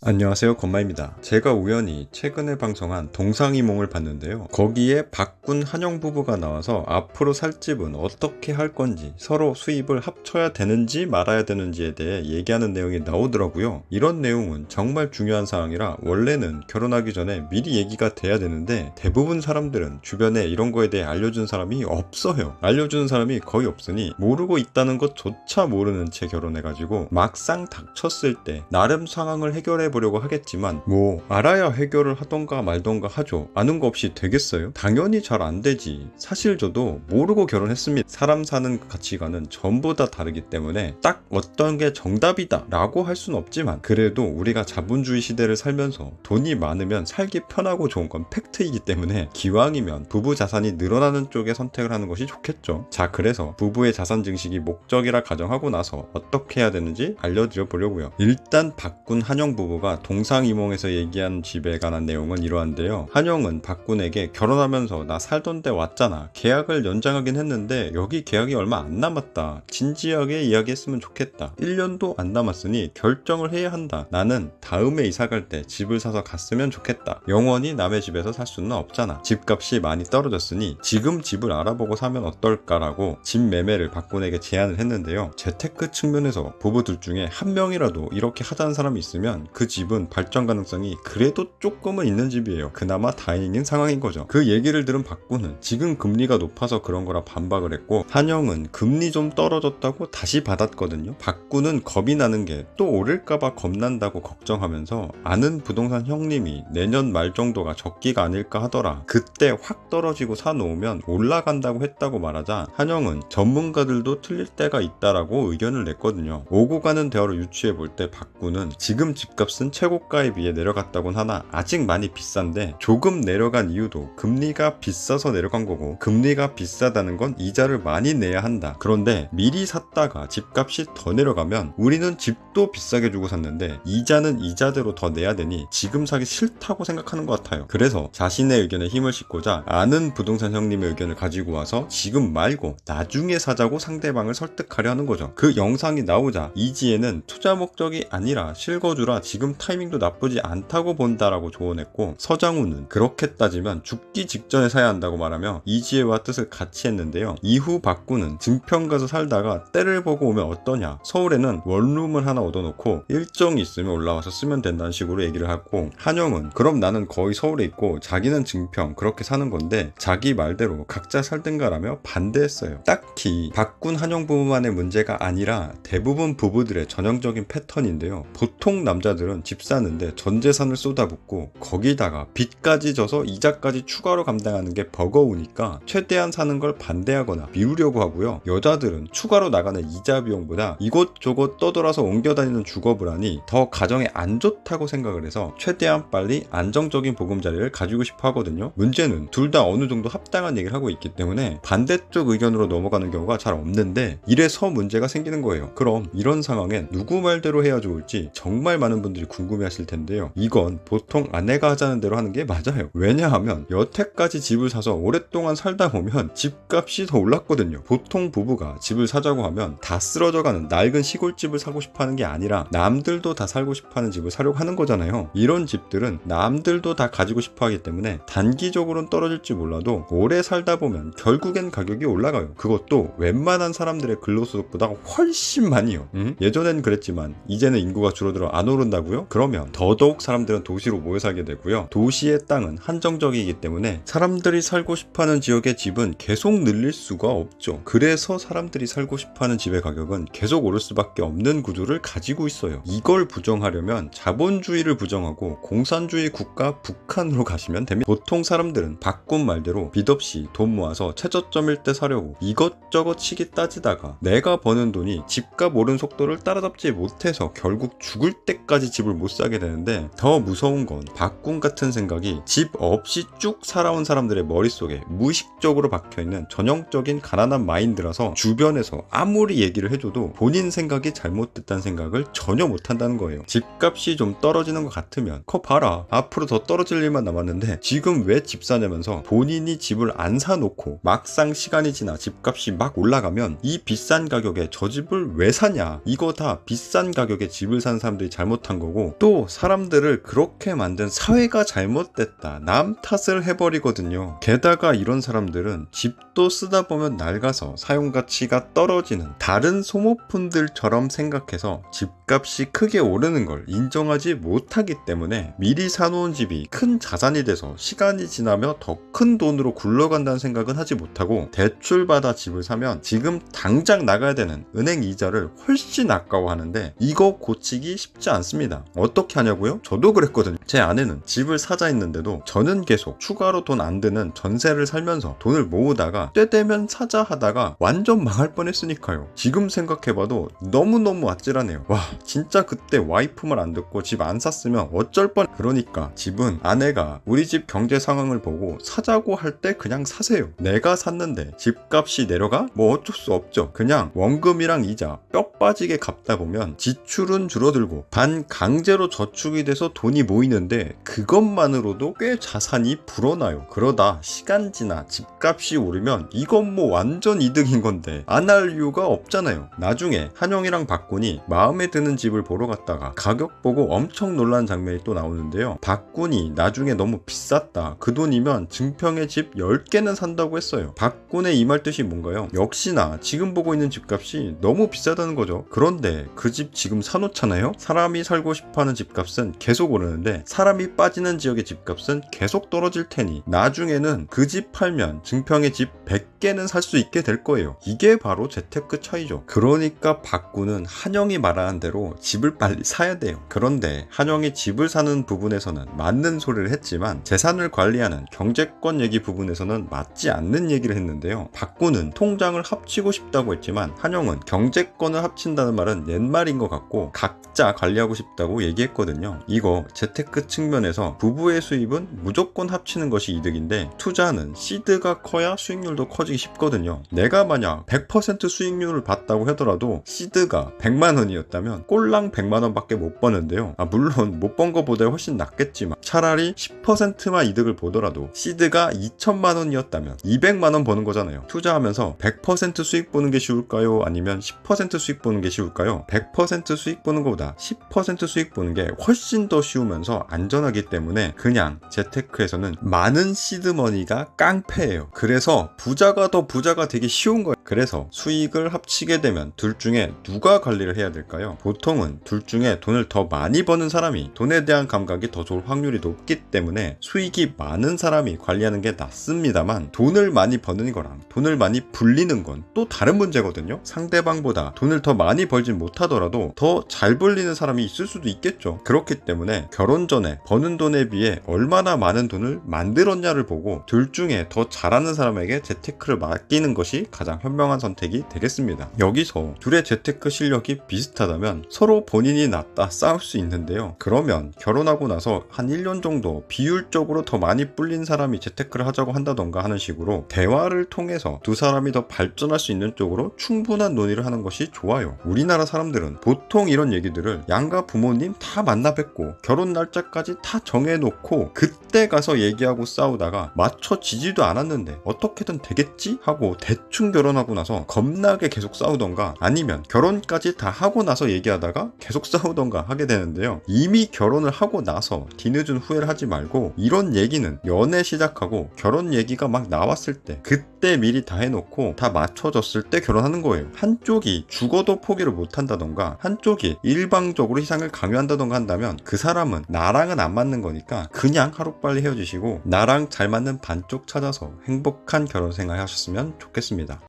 안녕하세요, 건마입니다. 제가 우연히 최근에 방송한 동상이몽을 봤는데요. 거기에 박군 한영 부부가 나와서 앞으로 살 집은 어떻게 할 건지, 서로 수입을 합쳐야 되는지 말아야 되는지에 대해 얘기하는 내용이 나오더라고요. 이런 내용은 정말 중요한 사항이라 원래는 결혼하기 전에 미리 얘기가 돼야 되는데 대부분 사람들은 주변에 이런 거에 대해 알려준 사람이 없어요. 알려주는 사람이 거의 없으니 모르고 있다는 것조차 모르는 채 결혼해가지고 막상 닥쳤을 때 나름 상황을 해결해 보려고 하겠지만 알아야 해결을 하던가 말던가 하죠. 아는 거 없이 되겠어요? 당연히 잘 안 되지. 사실 저도 모르고 결혼했습니다. 사람 사는 가치관은 전부 다 다르기 때문에 딱 어떤 게 정답이다 라고 할 수는 없지만 그래도 우리가 자본주의 시대를 살면서 돈이 많으면 살기 편하고 좋은 건 팩트이기 때문에 기왕이면 부부 자산이 늘어나는 쪽에 선택을 하는 것이 좋겠죠. 자, 그래서 부부의 자산 증식이 목적이라 가정하고 나서 어떻게 해야 되는지 알려드려 보려고요. 일단 박군 한영 부부가 동상이몽에서 얘기한 집에 관한 내용은 이러한데요. 한영은 박군에게 결혼하면서 나 살던 데 왔잖아. 계약을 연장하긴 했는데 여기 계약이 얼마 안 남았다. 진지하게 이야기했으면 좋겠다. 1년도 안 남았으니 결정을 해야 한다. 나는 다음에 이사 갈 때 집을 사서 갔으면 좋겠다. 영원히 남의 집에서 살 수는 없잖아. 집값이 많이 떨어졌으니 지금 집을 알아보고 사면 어떨까라고 집 매매를 박군에게 제안을 했는데요. 재테크 측면에서 부부들 중에 한 명이라도 이렇게 하자는 사람이 있으면 그 집은 발전 가능성이 그래도 조금은 있는 집이에요. 그나마 다행인 상황인 거죠. 그 얘기를 들은 박군은 지금 금리가 높아서 그런 거라 반박을 했고 한영은 금리 좀 떨어졌다고 다시 받았거든요. 박군은 겁이 나는 게 또 오를까봐 겁난다고 걱정하면서 아는 부동산 형님이 내년 말 정도가 적기가 아닐까 하더라. 그때 확 떨어지고 사놓으면 올라간다고 했다고 말하자 한영은 전문가들도 틀릴 때가 있다라고 의견을 냈거든요. 오고 가는 대화로 유추해 볼 때 박군은 지금 집값은 최고가에 비해 내려갔다곤 하나 아직 많이 비싼데 조금 내려간 이유도 금리가 비싸서 내려간 거고 금리가 비싸다는 건 이자를 많이 내야 한다. 그런데 미리 샀다가 집값이 더 내려가면 우리는 집도 비싸게 주고 샀는데 이자는 이자대로 더 내야 되니 지금 사기 싫다고 생각하는 것 같아요. 그래서 자신의 의견에 힘을 싣고자 아는 부동산 형님의 의견을 가지고 와서 지금 말고 나중에 사자고 상대방을 설득하려 하는 거죠. 그 영상이 나오자 이지혜는 투자 목적이 아니라 실거주라 지금 타이밍도 나쁘지 않다고 본다라고 조언했고 서장훈은 그렇게 따지면 죽기 직전에 사야 한다고 말하며 이지혜와 뜻을 같이 했는데요. 이후 박군은 증평 가서 살다가 때를 보고 오면 어떠냐. 서울에는 원룸을 하나 얻어놓고 일정이 있으면 올라와서 쓰면 된다는 식으로 얘기를 하고 한영은 그럼 나는 거의 서울에 있고 자기는 증평 그렇게 사는 건데 자기 말대로 각자 살든가라며 반대했어요. 딱히 박군 한영 부부만의 문제가 아니라 대부분 부부들의 전형적인 패턴인데요. 보통 남자들은 집 사는데 전 재산을 쏟아붓고 거기다가 빚까지 져서 이자까지 추가로 감당하는 게 버거우니까 최대한 사는 걸 반대하거나 미루려고 하고요. 여자들은 추가로 나가는 이자 비용보다 이곳저곳 떠돌아서 옮겨다니는 주거를 하니 더 가정에 안 좋다고 생각을 해서 최대한 빨리 안정적인 보금자리를 가지고 싶어 하거든요. 문제는 둘 다 어느 정도 합당한 얘기를 하고 있기 때문에 반대쪽 의견으로 넘어가는 경우가 잘 없는데 이래서 문제가 생기는 거예요. 그럼 이런 상황엔 누구 말대로 해야 좋을지 정말 많은 분들이 궁금해하실 텐데요. 이건 보통 아내가 하자는 대로 하는 게 맞아요. 왜냐하면 여태까지 집을 사서 오랫동안 살다 보면 집값이 더 올랐거든요. 보통 부부가 집을 사자고 하면 다 쓰러져가는 낡은 시골집을 사고 싶어하는 게 아니라 남들도 다 살고 싶어하는 집을 사려고 하는 거잖아요. 이런 집들은 남들도 다 가지고 싶어하기 때문에 단기적으로는 떨어질지 몰라도 오래 살다 보면 결국엔 가격이 올라가요. 그것도 웬만한 사람들의 근로소득보다 훨씬 많이요. 예전엔 그랬지만 이제는 인구가 줄어들어 안 오른다고요? 그러면 더더욱 사람들은 도시로 모여 살게 되고요. 도시의 땅은 한정적이기 때문에 사람들이 살고 싶어하는 지역의 집은 계속 늘릴 수가 없죠. 그래서 사람들이 살고 싶어하는 집의 가격은 계속 오를 수밖에 없는 구조를 가지고 있어요. 이걸 부정하려면 자본주의를 부정하고 공산주의 국가 북한으로 가시면 됩니다. 보통 사람들은 박군 말대로 빚 없이 돈 모아서 최저점일 때 사려고 이것저것 치기 따지다가 내가 버는 돈이 집값 오른 속도를 따라잡지 못해서 결국 죽을 때까지 집을 못 사게 되는데 더 무서운 건 박군 같은 생각이 집 없이 쭉 살아온 사람들의 머릿속에 무의식적으로 박혀있는 전형적인 가난한 마인드라서 주변에서 아무리 얘기를 해줘도 본인 생각이 잘못됐다는 생각을 전혀 못한다는 거예요. 집값이 좀 떨어지는 것 같으면 거 봐라 앞으로 더 떨어질 일만 남았는데 지금 왜 집 사냐면서 본인이 집을 안 사놓고 막상 시간이 지나 집값이 막 올라가면 이 비싼 가격에 저 집을 왜 사냐. 이거 다 비싼 가격에 집을 산 사람들이 잘못한 거고 보고 또 사람들을 그렇게 만든 사회가 잘못됐다, 남 탓을 해버리거든요. 게다가 이런 사람들은 집도 쓰다 보면 낡아서 사용가치가 떨어지는 다른 소모품들처럼 생각해서 집값이 크게 오르는 걸 인정하지 못하기 때문에 미리 사놓은 집이 큰 자산이 돼서 시간이 지나며 더 큰 돈으로 굴러간다는 생각은 하지 못하고 대출받아 집을 사면 지금 당장 나가야 되는 은행 이자를 훨씬 아까워하는데 이거 고치기 쉽지 않습니다. 어떻게 하냐고요? 저도 그랬거든요. 제 아내는 집을 사자 했는데도 저는 계속 추가로 돈 안 드는 전세를 살면서 돈을 모으다가 때 되면 사자 하다가 완전 망할 뻔했으니까요. 지금 생각해봐도 너무너무 아찔하네요. 와, 진짜 그때 와이프 말 안 듣고 집 안 샀으면 어쩔 뻔. 그러니까 집은 아내가 우리 집 경제 상황을 보고 사자고 할 때 그냥 사세요. 내가 샀는데 집값이 내려가? 뭐 어쩔 수 없죠. 그냥 원금이랑 이자 뼈 빠지게 갚다 보면 지출은 줄어들고 반강제로 저축이 돼서 돈이 모이는데 그것만으로도 꽤 자산이 불어나요. 그러다 시간 지나 집값이 오르면 이건 뭐 완전 이득인 건데 안 할 이유가 없잖아요. 나중에 한영이랑 박군이 마음에 드는 집을 보러 갔다가 가격 보고 엄청 놀란 장면이 또 나오는데요. 박군이 나중에 너무 비쌌다, 그 돈이면 증평의 집 10개는 산다고 했어요. 박군의 이 말 뜻이 뭔가요? 역시나 지금 보고 있는 집값이 너무 비싸다는 거죠. 그런데 그 집 지금 사놓잖아요? 사람이 살고 싶어하는 집값은 계속 오르는데 사람이 빠지는 지역의 집값은 계속 떨어질 테니 나중에는 그 집 팔면 증평의 집 100개는 살 수 있게 될 거예요. 이게 바로 재테크 차이죠. 그러니까 박군은 한영이 말하는 대로 집을 빨리 사야 돼요. 그런데 한영이 집을 사는 부분에서는 맞는 소리를 했지만 재산을 관리하는 경제권 얘기 부분에서는 맞지 않는 얘기를 했는데요. 박군은 통장을 합치고 싶다고 했지만 한영은 경제권을 합친다는 말은 옛말인 것 같고 각자 관리하고 싶다고 얘기했거든요. 이거 재테크 측면에서 부부의 수입은 무조건 합치는 것이 이득인데 투자는 시드가 커야 수익률도 커지기 쉽거든요. 내가 만약 100% 수익률을 봤다고 하더라도 시드가 100만 원이었다면 꼴랑 100만 원밖에 못 버는데요. 물론 못 번 거보다 훨씬 낫겠지만 차라리 10%만 이득을 보더라도 시드가 2천만 원이었다면 200만 원 버는 거잖아요. 투자하면서 100% 수익 보는 게 쉬울까요? 아니면 10% 수익 보는 게 쉬울까요? 100% 수익 보는 것보다 10% 수익 보는 게 훨씬 더 쉬우면서 안전하기 때문에 그냥 재테크에서는 많은 시드머니가 깡패예요. 그래서 부자가 더 부자가 되기 쉬운 거예요. 그래서 수익을 합치게 되면 둘 중에 누가 관리를 해야 될까요? 보통은 둘 중에 돈을 더 많이 버는 사람이 돈에 대한 감각이 더 좋을 확률이 높기 때문에 수익이 많은 사람이 관리하는 게 낫습니다만 돈을 많이 버는 거랑 돈을 많이 불리는 건 또 다른 문제거든요. 상대방보다 돈을 더 많이 벌진 못하더라도 더 잘 벌리는 사람이 있을 수도 있겠죠. 그렇기 때문에 결혼 전에 버는 돈에 비해 얼마나 많은 돈을 만들었냐를 보고 둘 중에 더 잘하는 사람에게 재테크를 맡기는 것이 가장 현명한 선택이 되겠습니다. 여기서 둘의 재테크 실력이 비슷하다면 서로 본인이 낫다 싸울 수 있는데요. 그러면 결혼하고 나서 한 1년 정도 비율적으로 더 많이 불린 사람이 재테크를 하자고 한다던가 하는 식으로 대화를 통해서 두 사람이 더 발전할 수 있는 쪽으로 충분한 논의를 하는 것이 좋아요. 우리나라 사람들은 보통 이런 얘기들을 양가 부모님 다 만나 뵙고 결혼 날짜까지 다 정해놓고 그때 가서 얘기하고 싸우다가 맞춰지지도 않았는데 어떻게든 되겠지? 하고 대충 결혼하고 나서 겁나게 계속 싸우던가 아니면 결혼까지 다 하고 나서 얘기하다가 계속 싸우던가 하게 되는데요. 이미 결혼을 하고 나서 뒤늦은 후회를 하지 말고 이런 얘기는 연애 시작하고 결혼 얘기가 막 나왔을 때 그때 미리 다 해놓고 다 맞춰졌을 때 결혼하는 거예요. 한쪽이 죽어도 포기를 못한다던가 한쪽이 일방적으로 희생을 강요한다던가 한다면 그 사람은 나랑은 안 맞는 거니까 그냥 하루빨리 헤어지시고 나랑 잘 맞는 반쪽 찾아서 행복한 결혼 생활 하셨으면 좋겠습니다.